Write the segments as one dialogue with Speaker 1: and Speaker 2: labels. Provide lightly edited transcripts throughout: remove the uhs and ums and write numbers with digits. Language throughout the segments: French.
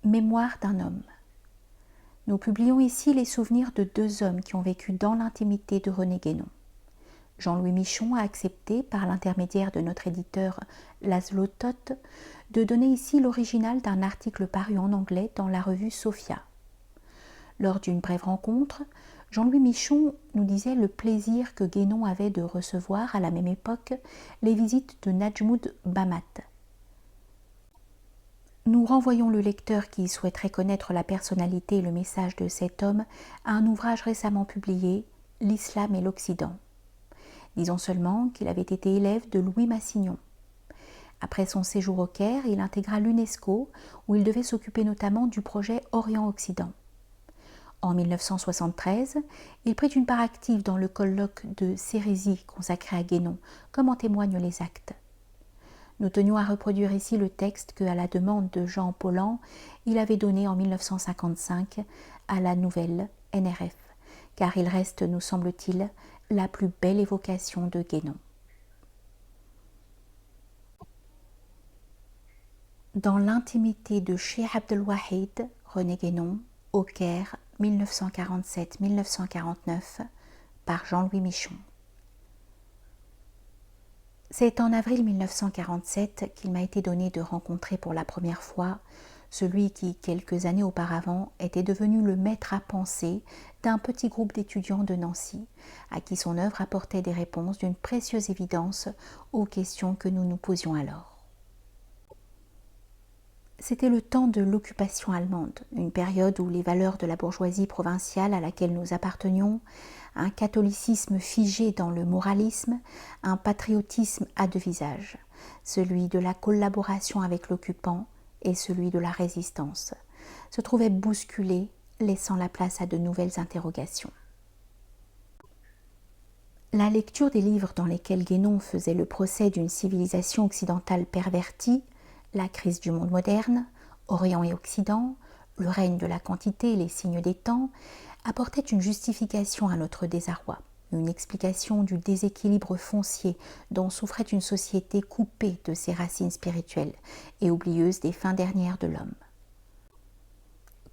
Speaker 1: Mémoire d'un homme. Nous publions ici les souvenirs de deux hommes qui ont vécu dans l'intimité de René Guénon. Jean-Louis Michon a accepté, par l'intermédiaire de notre éditeur Laszlo Toth, de donner ici l'original d'un article paru en anglais dans la revue Sophia. Lors d'une brève rencontre, Jean-Louis Michon nous disait le plaisir que Guénon avait de recevoir à la même époque les visites de Najmoud Bahmat. Nous renvoyons le lecteur qui souhaiterait connaître la personnalité et le message de cet homme à un ouvrage récemment publié, L'Islam et l'Occident. Disons seulement qu'il avait été élève de Louis Massignon. Après son séjour au Caire, il intégra l'UNESCO où il devait s'occuper notamment du projet Orient-Occident. En 1973, il prit une part active dans le colloque de Sérésie consacré à Guénon, comme en témoignent les actes. Nous tenions à reproduire ici le texte que, à la demande de Jean Paulhan, il avait donné en 1955 à la nouvelle NRF, car il reste, nous semble-t-il, la plus belle évocation de Guénon. Dans l'intimité de Cheikh Abdelwahid, René Guénon, au Caire, 1947-1949, par Jean-Louis Michon. C'est en avril 1947 qu'il m'a été donné de rencontrer pour la première fois celui qui, quelques années auparavant, était devenu le maître à penser d'un petit groupe d'étudiants de Nancy, à qui son œuvre apportait des réponses d'une précieuse évidence aux questions que nous nous posions alors. C'était le temps de l'occupation allemande, une période où les valeurs de la bourgeoisie provinciale à laquelle nous appartenions, un catholicisme figé dans le moralisme, un patriotisme à deux visages, celui de la collaboration avec l'occupant et celui de la résistance, se trouvaient bousculés, laissant la place à de nouvelles interrogations. La lecture des livres dans lesquels Guénon faisait le procès d'une civilisation occidentale pervertie, la crise du monde moderne, Orient et Occident, le règne de la quantité et les signes des temps, apportait une justification à notre désarroi, une explication du déséquilibre foncier dont souffrait une société coupée de ses racines spirituelles et oublieuse des fins dernières de l'homme.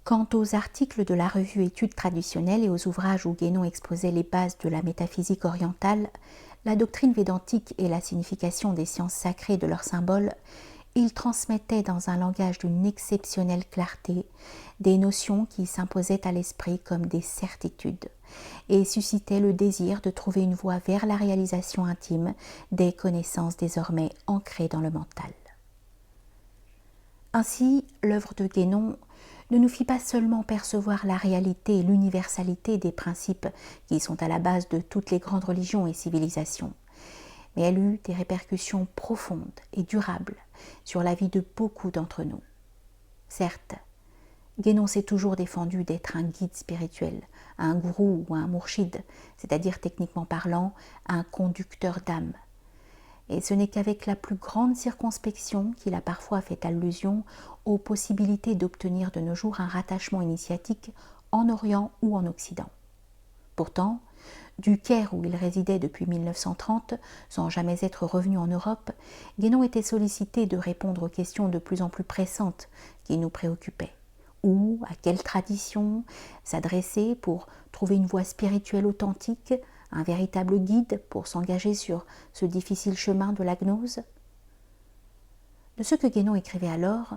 Speaker 1: Quant aux articles de la revue Études traditionnelles et aux ouvrages où Guénon exposait les bases de la métaphysique orientale, la doctrine védantique et la signification des sciences sacrées et de leurs symboles, il transmettait dans un langage d'une exceptionnelle clarté des notions qui s'imposaient à l'esprit comme des certitudes et suscitaient le désir de trouver une voie vers la réalisation intime des connaissances désormais ancrées dans le mental. Ainsi, l'œuvre de Guénon ne nous fit pas seulement percevoir la réalité et l'universalité des principes qui sont à la base de toutes les grandes religions et civilisations, mais elle eut des répercussions profondes et durables sur la vie de beaucoup d'entre nous. Certes, Guénon s'est toujours défendu d'être un guide spirituel, un gourou ou un mourchid, c'est-à-dire techniquement parlant, un conducteur d'âme. Et ce n'est qu'avec la plus grande circonspection qu'il a parfois fait allusion aux possibilités d'obtenir de nos jours un rattachement initiatique en Orient ou en Occident. Pourtant, du Caire où il résidait depuis 1930, sans jamais être revenu en Europe, Guénon était sollicité de répondre aux questions de plus en plus pressantes qui nous préoccupaient. Où, à quelle tradition s'adresser pour trouver une voie spirituelle authentique, un véritable guide pour s'engager sur ce difficile chemin de la gnose? De ce que Guénon écrivait alors,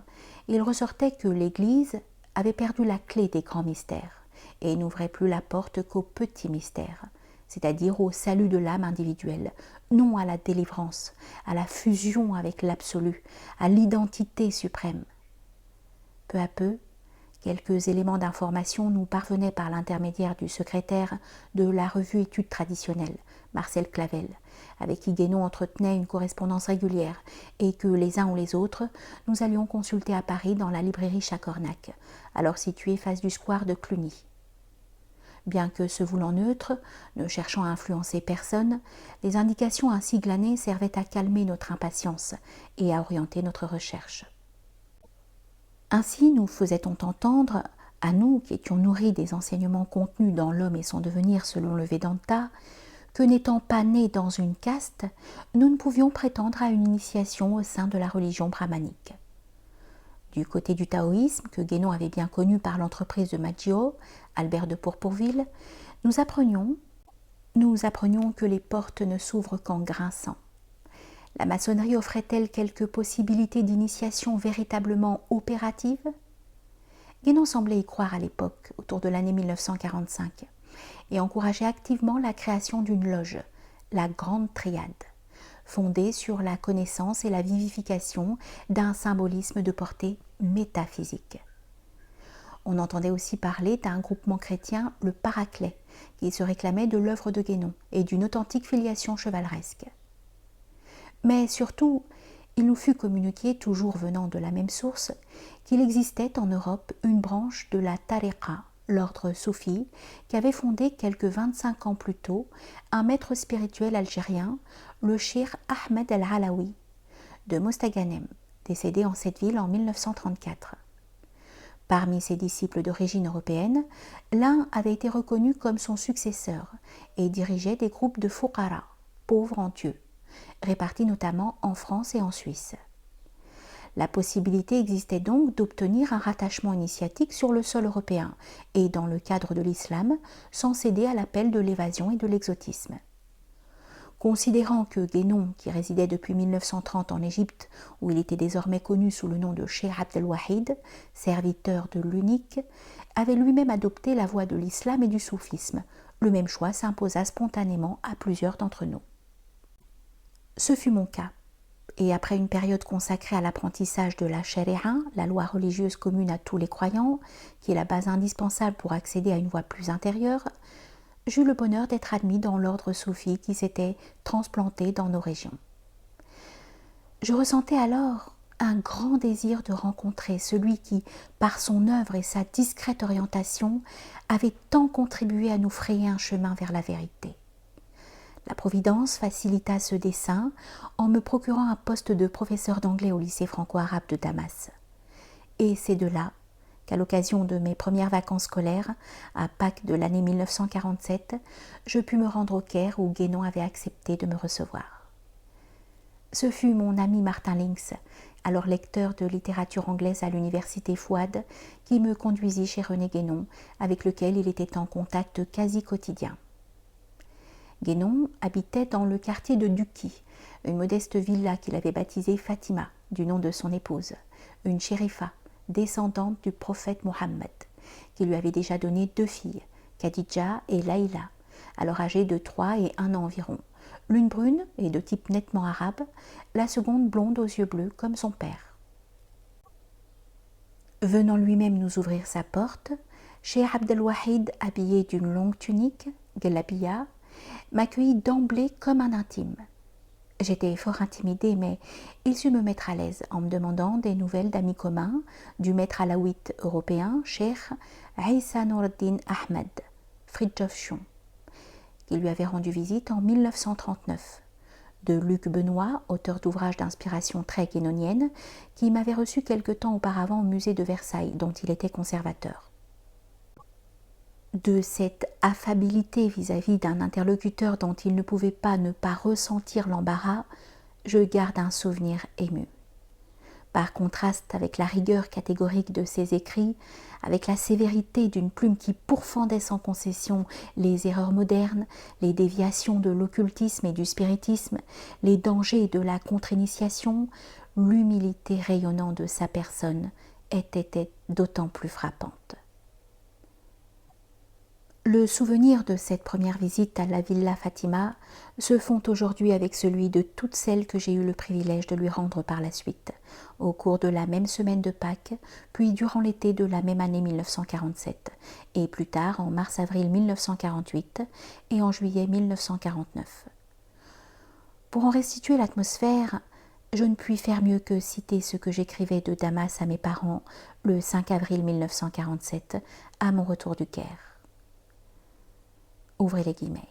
Speaker 1: il ressortait que l'Église avait perdu la clé des grands mystères et n'ouvrait plus la porte qu'aux petits mystères, c'est-à-dire au salut de l'âme individuelle, non à la délivrance, à la fusion avec l'absolu, à l'identité suprême. Peu à peu, quelques éléments d'information nous parvenaient par l'intermédiaire du secrétaire de la revue Études traditionnelles, Marcel Clavel, avec qui Guénon entretenait une correspondance régulière et que les uns ou les autres, nous allions consulter à Paris dans la librairie Chacornac, alors située face du square de Cluny. Bien que se voulant neutre, ne cherchant à influencer personne, les indications ainsi glanées servaient à calmer notre impatience et à orienter notre recherche. Ainsi nous faisait-on entendre, à nous qui étions nourris des enseignements contenus dans L'homme et son devenir selon le Vedanta, que n'étant pas nés dans une caste, nous ne pouvions prétendre à une initiation au sein de la religion brahmanique. Du côté du taoïsme, que Guénon avait bien connu par l'entreprise de Maggio, Albert de Pourpourville, nous apprenions que les portes ne s'ouvrent qu'en grinçant. La maçonnerie offrait-elle quelques possibilités d'initiation véritablement opératives? Guénon semblait y croire à l'époque, autour de l'année 1945, et encourageait activement la création d'une loge, la Grande Triade, fondée sur la connaissance et la vivification d'un symbolisme de portée métaphysique. On entendait aussi parler d'un groupement chrétien, le Paraclet, qui se réclamait de l'œuvre de Guénon et d'une authentique filiation chevaleresque. Mais surtout, il nous fut communiqué, toujours venant de la même source, qu'il existait en Europe une branche de la Tariqa, l'ordre soufi, qu'avait fondé quelques 25 ans plus tôt un maître spirituel algérien, le cheikh Ahmed el-Alaoui, de Mostaganem, décédé en cette ville en 1934. Parmi ses disciples d'origine européenne, l'un avait été reconnu comme son successeur et dirigeait des groupes de fuqara, pauvres en Dieu, répartis notamment en France et en Suisse. La possibilité existait donc d'obtenir un rattachement initiatique sur le sol européen et dans le cadre de l'islam, sans céder à l'appel de l'évasion et de l'exotisme. Considérant que Guénon, qui résidait depuis 1930 en Égypte, où il était désormais connu sous le nom de Cheikh Abdelwahid, serviteur de l'unique, avait lui-même adopté la voie de l'islam et du soufisme, le même choix s'imposa spontanément à plusieurs d'entre nous. Ce fut mon cas, et après une période consacrée à l'apprentissage de la sharia, la loi religieuse commune à tous les croyants, qui est la base indispensable pour accéder à une voie plus intérieure, j'eus le bonheur d'être admis dans l'ordre soufi qui s'était transplanté dans nos régions. Je ressentais alors un grand désir de rencontrer celui qui, par son œuvre et sa discrète orientation, avait tant contribué à nous frayer un chemin vers la vérité. La Providence facilita ce dessein en me procurant un poste de professeur d'anglais au lycée franco-arabe de Damas. Et c'est de là qu'à l'occasion de mes premières vacances scolaires, à Pâques de l'année 1947, je pus me rendre au Caire où Guénon avait accepté de me recevoir. Ce fut mon ami Martin Links, alors lecteur de littérature anglaise à l'université Fouad, qui me conduisit chez René Guénon, avec lequel il était en contact quasi quotidien. Guénon habitait dans le quartier de Duki, une modeste villa qu'il avait baptisée Fatima, du nom de son épouse, une chérifa, descendante du prophète Mohammed, qui lui avait déjà donné 2 filles, Khadija et Laïla, alors âgées de 3 et 1 an environ, l'une brune et de type nettement arabe, la seconde blonde aux yeux bleus comme son père. Venant lui-même nous ouvrir sa porte, Cheikh Abdelwahid, habillé d'une longue tunique, Galabiya, m'accueillit d'emblée comme un intime. J'étais fort intimidée, mais il sut me mettre à l'aise en me demandant des nouvelles d'amis communs, du maître alaouite européen, Cheikh Issa Noureddin Ahmed, Fridtjof Chon, qui lui avait rendu visite en 1939, de Luc Benoît, auteur d'ouvrages d'inspiration très guénonienne, qui m'avait reçu quelque temps auparavant au musée de Versailles, dont il était conservateur. De cette affabilité vis-à-vis d'un interlocuteur dont il ne pouvait pas ne pas ressentir l'embarras, je garde un souvenir ému. Par contraste avec la rigueur catégorique de ses écrits, avec la sévérité d'une plume qui pourfendait sans concession les erreurs modernes, les déviations de l'occultisme et du spiritisme, les dangers de la contre-initiation, l'humilité rayonnante de sa personne était d'autant plus frappante. Le souvenir de cette première visite à la Villa Fatima se fond aujourd'hui avec celui de toutes celles que j'ai eu le privilège de lui rendre par la suite, au cours de la même semaine de Pâques, puis durant l'été de la même année 1947, et plus tard en mars-avril 1948 et en juillet 1949. Pour en restituer l'atmosphère, je ne puis faire mieux que citer ce que j'écrivais de Damas à mes parents le 5 avril 1947, à mon retour du Caire. Ouvrez les guillemets.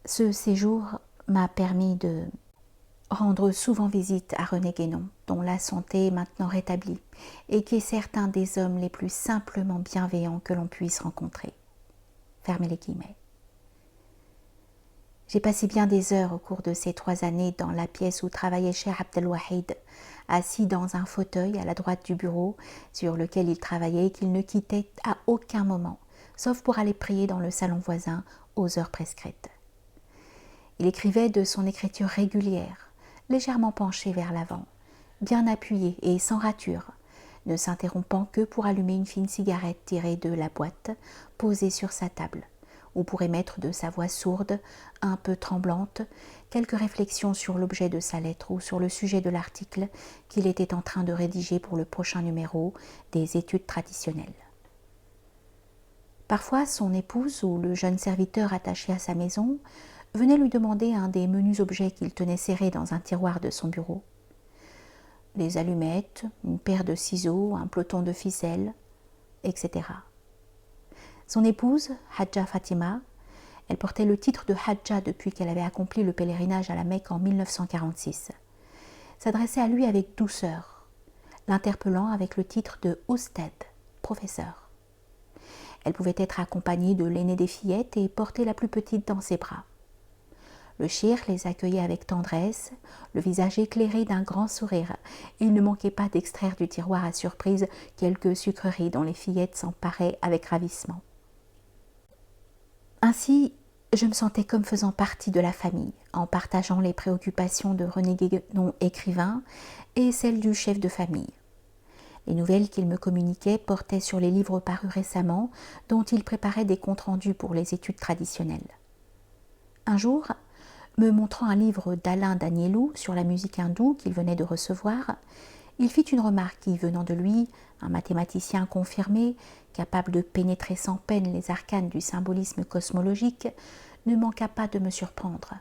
Speaker 1: Ce séjour m'a permis de rendre souvent visite à René Guénon, dont la santé est maintenant rétablie et qui est certes un des hommes les plus simplement bienveillants que l'on puisse rencontrer. Fermez les guillemets. J'ai passé bien des heures au cours de ces 3 années dans la pièce où travaillait Cheikh Abdelwahid, assis dans un fauteuil à la droite du bureau sur lequel il travaillait et qu'il ne quittait à aucun moment, sauf pour aller prier dans le salon voisin aux heures prescrites. Il écrivait de son écriture régulière, légèrement penchée vers l'avant, bien appuyée et sans rature, ne s'interrompant que pour allumer une fine cigarette tirée de la boîte posée sur sa table, ou pour émettre de sa voix sourde, un peu tremblante, quelques réflexions sur l'objet de sa lettre ou sur le sujet de l'article qu'il était en train de rédiger pour le prochain numéro des Études traditionnelles. Parfois, son épouse ou le jeune serviteur attaché à sa maison venait lui demander un des menus objets qu'il tenait serrés dans un tiroir de son bureau. Des allumettes, une paire de ciseaux, un peloton de ficelles, etc. Son épouse, Hadja Fatima, elle portait le titre de Hadja depuis qu'elle avait accompli le pèlerinage à la Mecque en 1946, s'adressait à lui avec douceur, l'interpellant avec le titre de Oustad, professeur. Elle pouvait être accompagnée de l'aînée des fillettes et porter la plus petite dans ses bras. Le cheikh les accueillait avec tendresse, le visage éclairé d'un grand sourire. Il ne manquait pas d'extraire du tiroir à surprise quelques sucreries dont les fillettes s'emparaient avec ravissement. Ainsi, je me sentais comme faisant partie de la famille, en partageant les préoccupations de René Guénon, écrivain, et celles du chef de famille. Les nouvelles qu'il me communiquait portaient sur les livres parus récemment, dont il préparait des comptes rendus pour les études traditionnelles. Un jour, me montrant un livre d'Alain Danielou sur la musique hindoue qu'il venait de recevoir, il fit une remarque qui, venant de lui, un mathématicien confirmé, capable de pénétrer sans peine les arcanes du symbolisme cosmologique, ne manqua pas de me surprendre.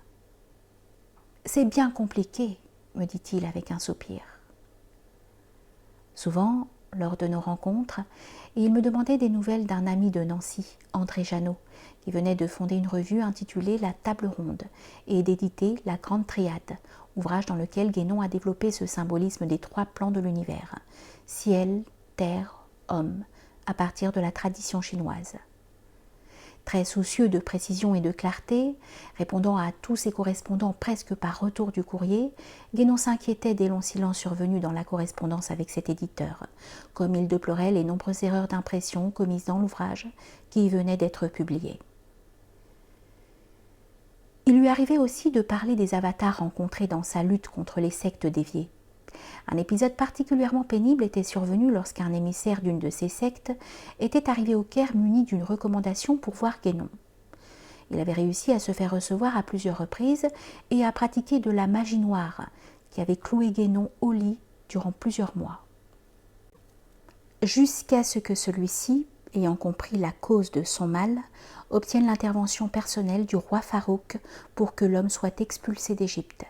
Speaker 1: « C'est bien compliqué, » me dit-il avec un soupir. Souvent, lors de nos rencontres, il me demandait des nouvelles d'un ami de Nancy, André Janot, qui venait de fonder une revue intitulée La Table Ronde et d'éditer La Grande Triade, ouvrage dans lequel Guénon a développé ce symbolisme des 3 plans de l'univers, ciel, terre, homme, à partir de la tradition chinoise. Très soucieux de précision et de clarté, répondant à tous ses correspondants presque par retour du courrier, Guénon s'inquiétait des longs silences survenus dans la correspondance avec cet éditeur, comme il déplorait les nombreuses erreurs d'impression commises dans l'ouvrage qui venait d'être publié. Il lui arrivait aussi de parler des avatars rencontrés dans sa lutte contre les sectes déviées. Un épisode particulièrement pénible était survenu lorsqu'un émissaire d'une de ces sectes était arrivé au Caire muni d'une recommandation pour voir Guénon. Il avait réussi à se faire recevoir à plusieurs reprises et à pratiquer de la magie noire qui avait cloué Guénon au lit durant plusieurs mois. Jusqu'à ce que celui-ci, ayant compris la cause de son mal, obtienne l'intervention personnelle du roi Farouk pour que l'homme soit expulsé d'Égypte.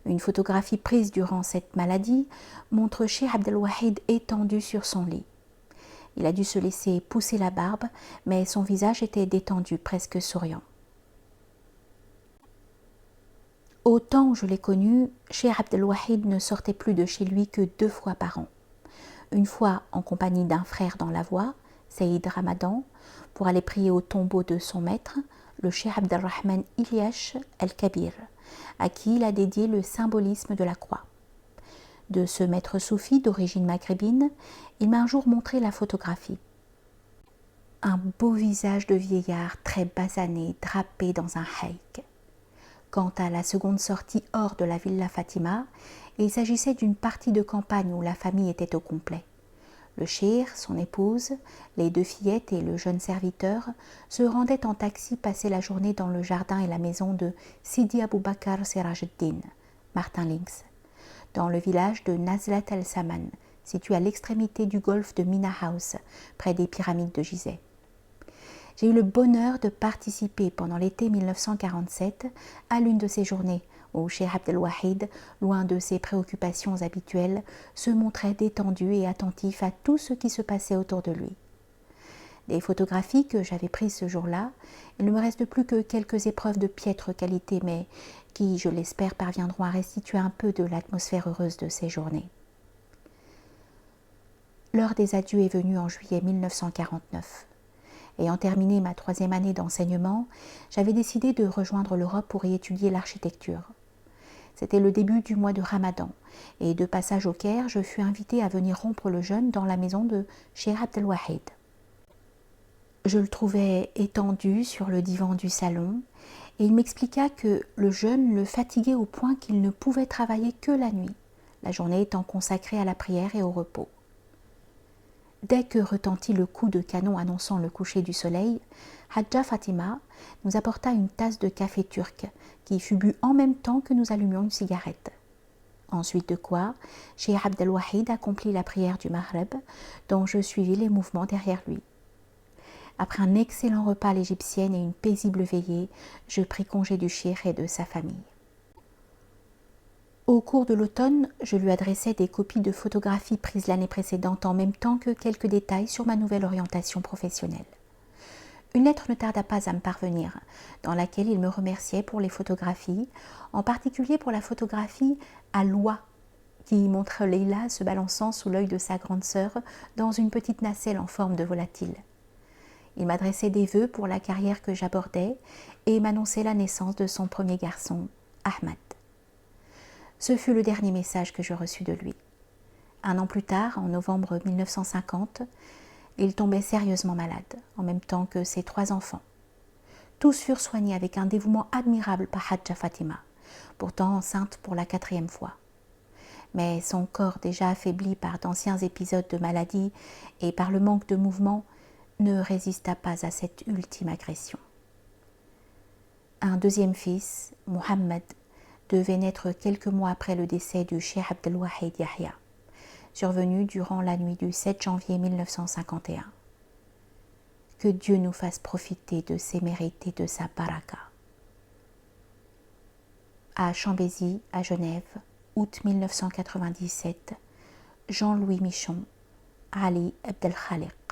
Speaker 1: Une photographie prise durant cette maladie montre Cheikh Abdelwahid étendu sur son lit. Il a dû se laisser pousser la barbe, mais son visage était détendu, presque souriant. Au temps où je l'ai connu, Cheikh Abdelwahid ne sortait plus de chez lui que 2 fois par an. Une fois en compagnie d'un frère dans la voie, Saïd Ramadan, pour aller prier au tombeau de son maître, le Cheikh Abdelrahman Ilyash El-Kabir, à qui il a dédié le symbolisme de la croix. De ce maître soufi d'origine maghrébine, il m'a un jour montré la photographie. Un beau visage de vieillard très basané, drapé dans un haïk. Quant à la seconde sortie hors de la villa Fatima, il s'agissait d'une partie de campagne où la famille était au complet. Le cheikh, son épouse, les 2 fillettes et le jeune serviteur se rendaient en taxi passer la journée dans le jardin et la maison de Sidi Aboubakar Serajeddin, Martin Links, dans le village de Nazlat el-Saman, situé à l'extrémité du golfe de Mina House, près des pyramides de Gizeh. J'ai eu le bonheur de participer pendant l'été 1947 à l'une de ces journées où Cheikh Abdelwahid, loin de ses préoccupations habituelles, se montrait détendu et attentif à tout ce qui se passait autour de lui. Des photographies que j'avais prises ce jour-là, il ne me reste plus que quelques épreuves de piètre qualité, mais qui, je l'espère, parviendront à restituer un peu de l'atmosphère heureuse de ces journées. L'heure des adieux est venue en juillet 1949. Ayant terminé ma 3e année d'enseignement, j'avais décidé de rejoindre l'Europe pour y étudier l'architecture. C'était le début du mois de Ramadan, et de passage au Caire, je fus invitée à venir rompre le jeûne dans la maison de Cheikh Abdel Wahid. Je le trouvais étendu sur le divan du salon, et il m'expliqua que le jeûne le fatiguait au point qu'il ne pouvait travailler que la nuit, la journée étant consacrée à la prière et au repos. Dès que retentit le coup de canon annonçant le coucher du soleil, Hadja Fatima nous apporta une tasse de café turc qui fut bu en même temps que nous allumions une cigarette. Ensuite de quoi, Cheikh Abdel Wahid accomplit la prière du Maghreb, dont je suivis les mouvements derrière lui. Après un excellent repas à l'égyptienne et une paisible veillée, je pris congé du cheikh et de sa famille. Au cours de l'automne, je lui adressai des copies de photographies prises l'année précédente en même temps que quelques détails sur ma nouvelle orientation professionnelle. Une lettre ne tarda pas à me parvenir, dans laquelle il me remerciait pour les photographies, en particulier pour la photographie à l'oie, qui montre Leila se balançant sous l'œil de sa grande sœur dans une petite nacelle en forme de volatile. Il m'adressait des vœux pour la carrière que j'abordais et m'annonçait la naissance de son premier garçon, Ahmad. Ce fut le dernier message que je reçus de lui. Un an plus tard, en novembre 1950, il tombait sérieusement malade, en même temps que ses 3 enfants. Tous furent soignés avec un dévouement admirable par Hadja Fatima, pourtant enceinte pour la 4e fois. Mais son corps déjà affaibli par d'anciens épisodes de maladie et par le manque de mouvement ne résista pas à cette ultime agression. Un 2e fils, Mohammed, devait naître quelques mois après le décès du Cheikh Abdel Wahid Yahya, survenu durant la nuit du 7 janvier 1951. Que Dieu nous fasse profiter de ses mérites et de sa baraka. À Chambézy, à Genève, août 1997, Jean-Louis Michon, Ali Abdel Khaliq.